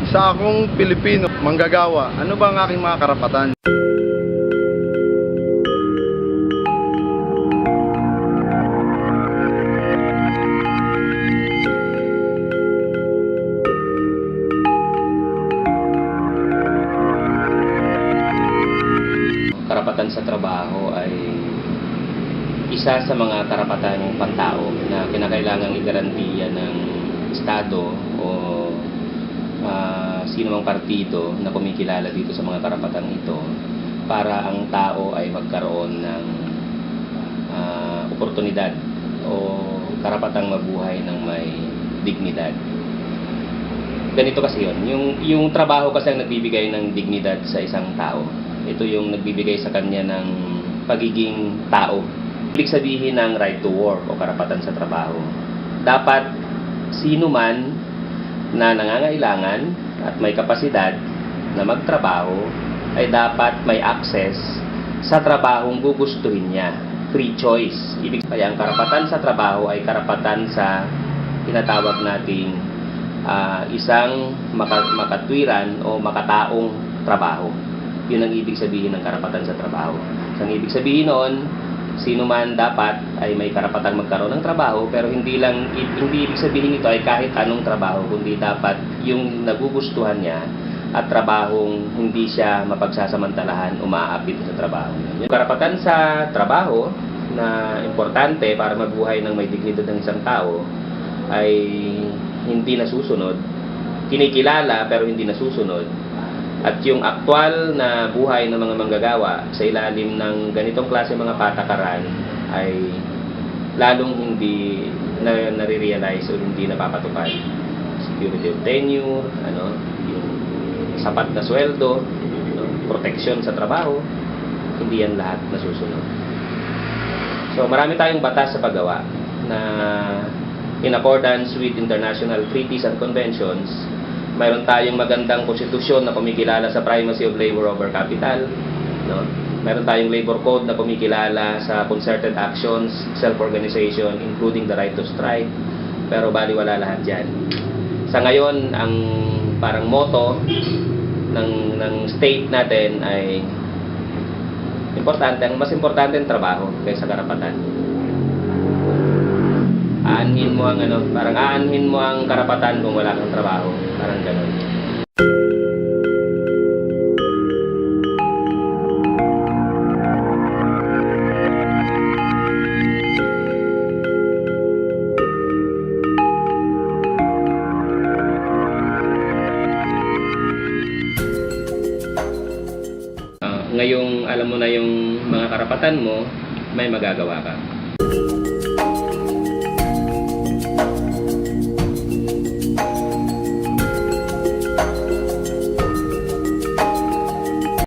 Isa akong Pilipino, manggagawa. Ano ba ang aking mga karapatan? Karapatan sa trabaho ay isa sa mga karapatang pantao na kinakailangang igarantiya ng Estado o sino mang partido na kumikilala dito sa mga karapatang ito para ang tao ay magkaroon ng oportunidad o karapatang mabuhay ng may dignidad. Ganito kasi yun. Yung trabaho kasi ang nagbibigay ng dignidad sa isang tao. Ito yung nagbibigay sa kanya ng pagiging tao. Ibig sabihin ng right to work o karapatan sa trabaho. Dapat sino man na nangangailangan at may kapasidad na magtrabaho ay dapat may access sa trabahong gugustuhin niya. Free choice. Ibig kaya ang karapatan sa trabaho ay karapatan sa tinatawag nating isang makatwiran o makataong trabaho. Yun ang ibig sabihin ng karapatan sa trabaho. So, ang ibig sabihin noon, sino man dapat ay may karapatang magkaroon ng trabaho, pero hindi ibig sabihin ito ay kahit anong trabaho, kundi dapat yung nagugustuhan niya at trabahong hindi siya mapagsasamantalahan o maaapit sa trabaho. Yung karapatan sa trabaho na importante para mabuhay ng may dignidad ng isang tao ay hindi nasusunod, kinikilala pero hindi nasusunod. At yung aktwal na buhay ng mga manggagawa sa ilalim ng ganitong klase mga patakaran ay lalong hindi nare-realize o hindi napapatupad. Security of tenure, yung sapat na sweldo, proteksyon sa trabaho, hindi yan lahat nasusunod. So marami tayong batas sa paggawa na in accordance with international treaties and conventions. Mayroon tayong magandang konstitusyon na kumikilala sa primacy of labor over capital. Mayroon tayong labor code na kumikilala sa concerted actions, self-organization, including the right to strike. Pero baliwala lahat yan. Sa ngayon, ang parang motto ng state natin ay importante, ang mas importante ang trabaho kaysa karapatan. Aanhin mo ang parang aanhin mo ang karapatan kung wala kang trabaho. Parang gano'n. Ngayong alam mo na yung mga karapatan mo, may magagawa ka.